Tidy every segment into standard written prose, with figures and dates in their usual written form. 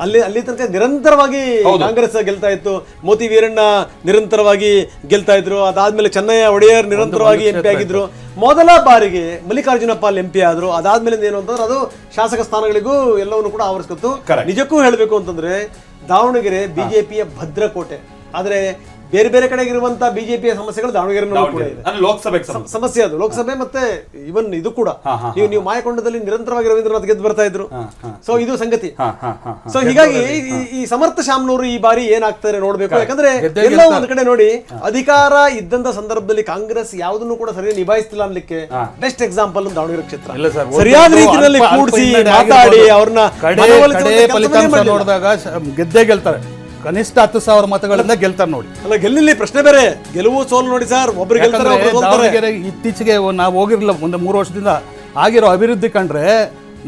ಅಲ್ಲಿ ತನಕ ನಿರಂತರವಾಗಿ ಕಾಂಗ್ರೆಸ್ ಗೆಲ್ತಾ ಇತ್ತು. ಮೋತಿ ವೀರಣ್ಣ ನಿರಂತರವಾಗಿ ಗೆಲ್ತಾ ಇದ್ರು. ಅದಾದ್ಮೇಲೆ ಚೆನ್ನಯ್ಯ ಒಡೆಯರ್ ನಿರಂತರವಾಗಿ MP ಆಗಿದ್ರು. ಮೊದಲ ಬಾರಿಗೆ ಮಲ್ಲಿಕಾರ್ಜುನ ಪಾಲ್ MP ಆದ್ರು. ಅದಾದ್ಮೇಲೆ ಏನು ಅಂತಂದ್ರೆ ಅದು ಶಾಸಕ ಸ್ಥಾನಗಳಿಗೂ ಎಲ್ಲವನ್ನು ಕೂಡ ಆವರಿಸ್ಕೊತ್ತು. ನಿಜಕ್ಕೂ ಹೇಳಬೇಕು ಅಂತಂದ್ರೆ ದಾವಣಗೆರೆ ಬಿಜೆಪಿಯ ಭದ್ರಕೋಟೆ. ಆದ್ರೆ ಬೇರೆ ಬೇರೆ ಕಡೆಗೆ ಇರುವಂತಹ ಬಿಜೆಪಿಯ ಸಮಸ್ಯೆಗಳು ದಾವಣಗೆರೆನಲ್ಲೂ ಕೂಡ ಇದೆ. ಲೋಕಸಭೆ ಸಮಸ್ಯೆ ಅದು ಲೋಕಸಭೆ ಮತ್ತೆ ಇವನ್ ಇದು ಕೂಡ ನೀವು ಮಾಯಕೊಂಡದಲ್ಲಿ ನಿರಂತರವಾಗಿ ರವೀಂದ್ರನಾಥ್ ಗೆದ್ದು ಬರ್ತಾ ಇದ್ರು. ಸೊ ಇದು ಸಂಗತಿ. ಸೊ ಹೀಗಾಗಿ ಈ ಸಮರ್ಥ ಶಾಮ್ನವರು ಈ ಬಾರಿ ಏನಾಗ್ತಾರೆ ನೋಡ್ಬೇಕು. ಯಾಕಂದ್ರೆ ಎಲ್ಲೋ ಒಂದ್ ಕಡೆ ನೋಡಿ, ಅಧಿಕಾರ ಇದ್ದಂತ ಸಂದರ್ಭದಲ್ಲಿ ಕಾಂಗ್ರೆಸ್ ಯಾವುದನ್ನು ಕೂಡ ಸರಿಯಾಗಿ ನಿಭಾಯಿಸ್ತಿಲ್ಲ ಅನ್ಲಿಕ್ಕೆ ಬೆಸ್ಟ್ ಎಕ್ಸಾಂಪಲ್ ದಾವಣಗೆರೆ ಕ್ಷೇತ್ರ. ಸರಿಯಾದ ರೀತಿಯಲ್ಲಿ ಕೂಡಿಸಿ ಮಾತಾಡಿ ಅವ್ರನ್ನ ನೋಡಿದಾಗ ಗೆದ್ದೇ ಗೆಲ್ತಾರೆ. ಕನಿಷ್ಠ 10,000 ಮತಗಳಿಂದ ಗೆಲ್ತಾರೆ ನೋಡಿ. ಅಲ್ಲ, ಗೆಲ್ಲಿ ಪ್ರಶ್ನೆ ಬೇರೆ, ಗೆಲುವು ಸೋಲು ನೋಡಿ ಸರ್. ಒಬ್ರು ಗೆಲ್ತಾರೆ. ಇತ್ತೀಚೆಗೆ ನಾವು ಹೋಗಿರಲಿಲ್ಲ, ಮುಂದೆ 3 ವರ್ಷದಿಂದ ಆಗಿರೋ ಅಭಿವೃದ್ಧಿ ಕಂಡ್ರೆ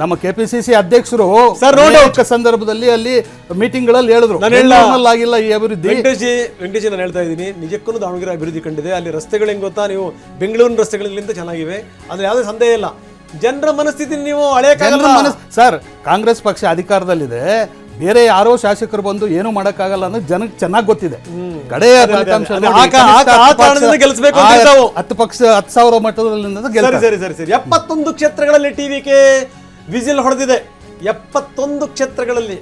ನಮ್ಮ KPCC ಅಧ್ಯಕ್ಷರು ಸಂದರ್ಭದಲ್ಲಿ ಅಲ್ಲಿ ಮೀಟಿಂಗ್ ಗಳಲ್ಲಿ ಹೇಳಿದ್ರು ಆಗಿಲ್ಲ ಈ ಅಭಿವೃದ್ಧಿ. ವೆಂಕಟೇಶ್ ನಾನು ಹೇಳ್ತಾ ಇದ್ದೀನಿ, ನಿಜಕ್ಕೂ ದಾವಣಗೆರೆ ಅಭಿವೃದ್ಧಿ ಕಂಡಿದೆ. ಅಲ್ಲಿ ರಸ್ತೆಗಳು ಹೆಂಗ್ ಗೊತ್ತಾ, ನೀವು ಬೆಂಗಳೂರಿನ ರಸ್ತೆಗಳಿಂದ ಚೆನ್ನಾಗಿವೆ, ಅದ್ರ ಯಾವುದೇ ಸಂದೇಹ ಇಲ್ಲ. ಜನರ ಮನಸ್ಥಿತಿ ನೀವು ಹಳೆ ಸರ್, ಕಾಂಗ್ರೆಸ್ ಪಕ್ಷ ಅಧಿಕಾರದಲ್ಲಿದೆ, ಬೇರೆ ಯಾರೋ ಶಾಸಕರು ಬಂದು ಏನು ಮಾಡಕ್ಕಾಗಲ್ಲ ಅನ್ನೋದು ಜನಕ್ಕೆ ಚೆನ್ನಾಗಿ ಗೊತ್ತಿದೆ. ಕಡೆಯ ಫಲಿತಾಂಶ 10,000 ಮಟ್ಟದಲ್ಲಿ 71 ಕ್ಷೇತ್ರಗಳಲ್ಲಿ TVK ವಿಸಿಲ್ ಹೊಡೆದಿದೆ. 71 ಕ್ಷೇತ್ರಗಳಲ್ಲಿ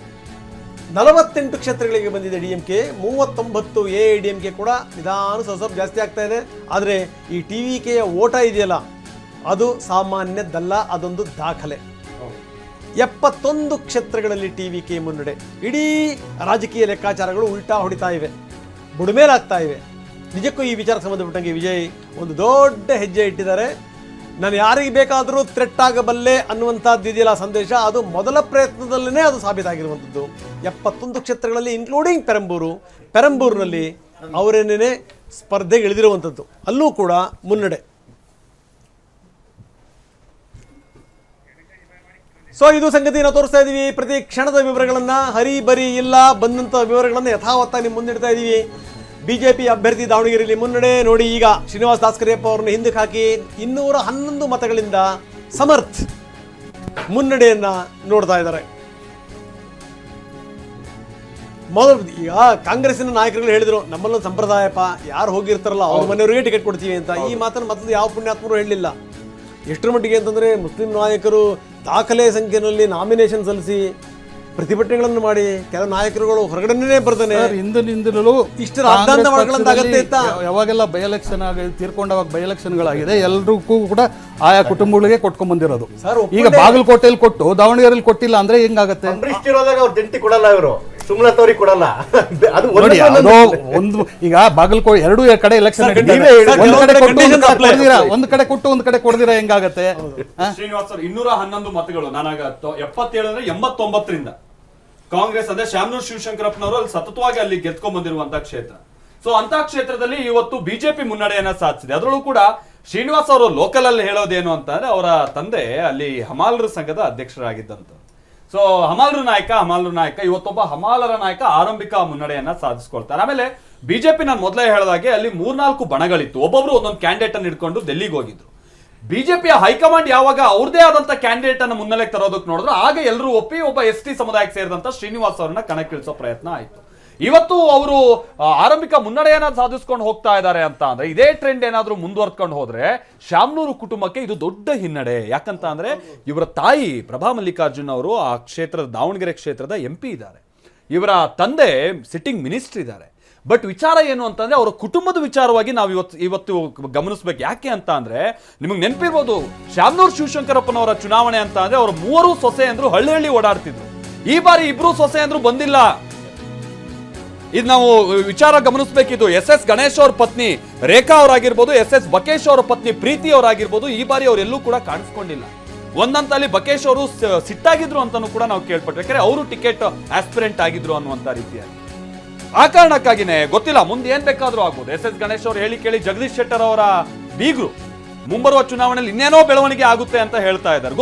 48 ಕ್ಷೇತ್ರಗಳಿಗೆ ಬಂದಿದೆ DMK, 39 AIDMK ಕೂಡ ನಿಧಾನ ಸ್ವಲ್ಪ ಜಾಸ್ತಿ ಆಗ್ತಾ ಇದೆ. ಆದ್ರೆ ಈ TVKಯ ಓಟ ಇದೆಯಲ್ಲ, ಅದು ಸಾಮಾನ್ಯದ್ದಲ್ಲ, ಅದೊಂದು ದಾಖಲೆ. 71 ಕ್ಷೇತ್ರಗಳಲ್ಲಿ TVK ಮುನ್ನಡೆ. ಇಡೀ ರಾಜಕೀಯ ಲೆಕ್ಕಾಚಾರಗಳು ಉಲ್ಟಾ ಹೊಡಿತಾ ಇವೆ, ಬುಡಮೇಲಾಗ್ತಾ ಇವೆ. ನಿಜಕ್ಕೂ ಈ ವಿಚಾರಕ್ಕೆ ಸಂಬಂಧಪಟ್ಟಂಗೆ ವಿಜಯ್ ಒಂದು ದೊಡ್ಡ ಹೆಜ್ಜೆ ಇಟ್ಟಿದ್ದಾರೆ. ನಾನು ಯಾರಿಗೆ ಬೇಕಾದರೂ ಥ್ರೆಟ್ ಆಗಬಲ್ಲೆ ಅನ್ನುವಂಥದ್ದು ಇದೆಯಲ್ಲ ಸಂದೇಶ, ಅದು ಮೊದಲ ಪ್ರಯತ್ನದಲ್ಲೇ ಅದು ಸಾಬೀತಾಗಿರುವಂಥದ್ದು. 71 ಕ್ಷೇತ್ರಗಳಲ್ಲಿ ಇನ್ಕ್ಲೂಡಿಂಗ್ ಪೆರಂಬೂರಿನಲ್ಲಿ ಅವರೇನೇ ಸ್ಪರ್ಧೆಗೆ ಇಳಿದಿರುವಂಥದ್ದು, ಅಲ್ಲೂ ಕೂಡ ಮುನ್ನಡೆ. ಸೊ ಇದು ಸಂಗತಿ ನಾವು ತೋರಿಸ್ತಾ ಇದೀವಿ. ಪ್ರತಿ ಕ್ಷಣದ ವಿವರಗಳನ್ನ, ಹರಿಬರಿ ಇಲ್ಲ, ಬಂದಂತ ವಿವರಗಳನ್ನ ಯಥಾವತ್ತಾಗಿ ನಿಮ್ಮ ಮುಂದಿಡ್ತಾ ಇದೀವಿ. ಬಿಜೆಪಿ ಅಭ್ಯರ್ಥಿ ದಾವಣಗೆರೆಯಲ್ಲಿ ಮುನ್ನಡೆ ನೋಡಿ. ಈಗ ಶ್ರೀನಿವಾಸ್ ದಾಸ್ಕರಿಯಪ್ಪ ಅವರನ್ನು ಹಿಂದಕ್ಕೆ ಹಾಕಿ 211 ಮತಗಳಿಂದ ಸಮರ್ಥ್ ಮುನ್ನಡೆಯನ್ನ ನೋಡ್ತಾ ಇದ್ದಾರೆ. ಈಗ ಕಾಂಗ್ರೆಸ್ಸಿನ ನಾಯಕರುಗಳು ಹೇಳಿದ್ರು, ನಮ್ಮಲ್ಲೊಂದು ಸಂಪ್ರದಾಯಪ್ಪ, ಯಾರು ಹೋಗಿರ್ತಾರಲ್ಲ ಅವ್ರ ಮನೆಯವರಿಗೆ ಟಿಕೆಟ್ ಕೊಡ್ತೀವಿ ಅಂತ. ಈ ಮಾತನ್ನು ಮೊದಲು ಯಾವ ಪುಣ್ಯಾತ್ಮರು ಹೇಳಲಿಲ್ಲ. ಎಷ್ಟರ ಮಟ್ಟಿಗೆ ಅಂತಂದ್ರೆ ಮುಸ್ಲಿಂ ನಾಯಕರು ದಾಖಲೆ ಸಂಖ್ಯೆಯಲ್ಲಿ ನಾಮಿನೇಷನ್ ಸಲ್ಲಿಸಿ ಪ್ರತಿಭಟನೆಗಳನ್ನು ಮಾಡಿ ಕೆಲವು ನಾಯಕರುಗಳು ಹೊರಗಡೆನೇ ಬರ್ತಾನೆ ಹಿಂದಿನಿಂದಲೂ ಇಷ್ಟರ ಅಗತ್ಯ ಇತ್ತ. ಯಾವಾಗೆಲ್ಲ ಬೈ ಎಲೆಕ್ಷನ್ ತೀರ್ಕೊಂಡವಾಗ ಬೈ ಎಲೆಕ್ಷನ್ಗಳಾಗಿದೆ, ಎಲ್ರಿಗೂ ಕೂಡ ಆಯಾ ಕುಟುಂಬಗಳಿಗೆ ಕೊಟ್ಕೊಂಡ್ ಬಂದಿರೋದು. ಈಗ ಬಾಗಲಕೋಟೆಯಲ್ಲಿ ಕೊಟ್ಟು ದಾವಣಗೆರೆಯಲ್ಲಿ ಕೊಟ್ಟಿಲ್ಲ ಅಂದ್ರೆ ಹೆಂಗಾಗತ್ತೆ? ಅವ್ರು ಜಂಟಿ ಕೊಡಲ್ಲ, ಇವರು ಸುಮ್ಲತವ್ರಿ ಕೊಡಲ್ಲ. ಅದು ಒಂದು ಈಗ ಬಾಗಲಕೋಟೆ 2 ಕಡೆ ಎಲೆಕ್ಷನ್ ಒಂದ್ ಕಡೆ ಕೊಟ್ಟು ಒಂದ್ ಕಡೆ ಕೊಡದಿರ ಹೆಂಗಾಗತ್ತೆ? ಶ್ರೀನಿವಾಸ್ ಸರ್ 211 ಮತಗಳು. ನಾನಾಗ 77 ಅಂದ್ರೆ 89ರಿಂದ ಕಾಂಗ್ರೆಸ್ ಅಂದ್ರೆ ಶಾಮನೂರ್ ಶಿವಶಂಕರಪ್ಪನವರು ಅಲ್ಲಿ ಸತತವಾಗಿ ಅಲ್ಲಿ ಗೆದ್ಕೊಂಡ್ ಬಂದಿರುವಂತಹ ಕ್ಷೇತ್ರ. ಸೊ ಅಂತ ಕ್ಷೇತ್ರದಲ್ಲಿ ಇವತ್ತು ಬಿಜೆಪಿ ಮುನ್ನಡೆಯನ್ನ ಸಾಧಿಸಿದೆ. ಅದರಲ್ಲೂ ಕೂಡ ಶ್ರೀನಿವಾಸ್ ಅವರು ಲೋಕಲ್ ಅಲ್ಲಿ ಹೇಳೋದೇನು ಅಂತಂದ್ರೆ, ಅವರ ತಂದೆ ಅಲ್ಲಿ ಹಮಾಲರ ಸಂಘದ ಅಧ್ಯಕ್ಷರಾಗಿದ್ದಂತ. ಸೊ ಹಮಾಲರ ನಾಯಕ ಇವತ್ತೊಬ್ಬ ಹಮಾಲರ ನಾಯಕ ಆರಂಭಿಕ ಮುನ್ನಡೆಯನ್ನ ಸಾಧಿಸ್ಕೊಳ್ತಾರೆ. ಆಮೇಲೆ ಬಿಜೆಪಿ ನಾನು ಮೊದಲೇ ಹೇಳಿದಾಗೆ ಅಲ್ಲಿ 3-4 ಬಣಗಳಿತ್ತು, ಒಬ್ಬೊಬ್ರು ಒಂದೊಂದು ಕ್ಯಾಂಡಿಡೇಟ್ ಅನ್ನು ಇಟ್ಕೊಂಡು ಡೆಲ್ಲಿಗೆ ಹೋಗಿದ್ರು. ಬಿಜೆಪಿಯ ಹೈಕಮಾಂಡ್ ಯಾವಾಗ ಅವ್ರದೇ ಆದಂತ ಕ್ಯಾಂಡಿಡೇಟ್ ಅನ್ನು ಮುನ್ನೆಲೆಗೆ ತರೋದಕ್ಕೆ ನೋಡಿದ್ರು, ಆಗ ಎಲ್ಲರೂ ಒಪ್ಪಿ ಒಬ್ಬ ST ಸಮುದಾಯಕ್ಕೆ ಸೇರಿದಂತ ಶ್ರೀನಿವಾಸ್ ಅವರನ್ನ ಕಣಕ್ಕಿಳಿಸೋ ಪ್ರಯತ್ನ ಆಯ್ತು. ಇವತ್ತು ಅವರು ಆರಂಭಿಕ ಮುನ್ನಡೆಯನ್ನ ಸಾಧಿಸ್ಕೊಂಡು ಹೋಗ್ತಾ ಇದ್ದಾರೆ ಅಂತ ಅಂದ್ರೆ, ಇದೇ ಟ್ರೆಂಡ್ ಏನಾದ್ರೂ ಮುಂದುವರ್ಕೊಂಡು ಹೋದ್ರೆ ಶಾಮನೂರು ಕುಟುಂಬಕ್ಕೆ ಇದು ದೊಡ್ಡ ಹಿನ್ನಡೆ. ಯಾಕಂತ ಅಂದ್ರೆ ಇವರ ತಾಯಿ ಪ್ರಭಾ ಮಲ್ಲಿಕಾರ್ಜುನ್ ಅವರು ಆ ಕ್ಷೇತ್ರದ ದಾವಣಗೆರೆ ಕ್ಷೇತ್ರದ MP ಇದ್ದಾರೆ, ಇವರ ತಂದೆ ಸಿಟ್ಟಿಂಗ್ ಮಿನಿಸ್ಟರ್ ಇದ್ದಾರೆ. ಬಟ್ ವಿಚಾರ ಏನು ಅಂತಂದ್ರೆ, ಅವರ ಕುಟುಂಬದ ವಿಚಾರವಾಗಿ ನಾವು ಇವತ್ತು ಗಮನಿಸ್ಬೇಕು. ಯಾಕೆ ಅಂತ ಅಂದ್ರೆ, ನಿಮಗೆ ನೆನಪಿರ್ಬೋದು ಶಾಮನೂರ್ ಶಿವಶಂಕರಪ್ಪನವರ ಚುನಾವಣೆ ಅಂತ ಅಂದ್ರೆ ಅವರು 3 ಸೊಸೆ ಅಂದ್ರು ಹಳ್ಳಿ ಓಡಾಡ್ತಿದ್ರು. ಈ ಬಾರಿ 2 ಸೊಸೆ ಅಂದ್ರು ಬಂದಿಲ್ಲ. ಇದು ನಾವು ವಿಚಾರ ಗಮನಿಸಬೇಕಿದ್ದು. SS ಗಣೇಶ್ ಅವ್ರ ಪತ್ನಿ ರೇಖಾ ಅವರಾಗಿರ್ಬೋದು, SS ಬಕೇಶ್ ಅವರ ಪತ್ನಿ ಪ್ರೀತಿ ಅವರಾಗಿರ್ಬೋದು, ಈ ಬಾರಿ ಅವರೆಲ್ಲೂ ಕೂಡ ಕಾಣಿಸ್ಕೊಂಡಿಲ್ಲ. ಒಂದಂತಲ್ಲಿ ಬಕೇಶ್ ಅವರು ಸಿಟ್ಟಾಗಿದ್ರು ಅಂತಾನು ಕೂಡ ನಾವು ಕೇಳ್ಪಟ್ರೆ, ಯಾಕಂದ್ರೆ ಅವರು ಟಿಕೆಟ್ ಆಸ್ಪಿರೆಂಟ್ ಆಗಿದ್ರು ಅನ್ನುವಂತ ರೀತಿಯಾಗಿ. ಆ ಕಾರಣಕ್ಕಾಗಿನೇ ಗೊತ್ತಿಲ್ಲ ಮುಂದೆ ಏನ್ ಬೇಕಾದ್ರೂ ಆಗ್ಬೋದು. SS ಗಣೇಶ್ ಅವರು ಹೇಳಿ ಕೇಳಿ ಜಗದೀಶ್ ಶೆಟ್ಟರ್ ಅವರ ಬೀಗರು ಮುಂಬರುವ ಚುನಾವಣೆಯಲ್ಲಿ ಇನ್ನೇನೋ ಬೆಳವಣಿಗೆ ಆಗುತ್ತೆ ಅಂತ ಹೇಳ್ತಾ ಇದ್ದಾರೆ.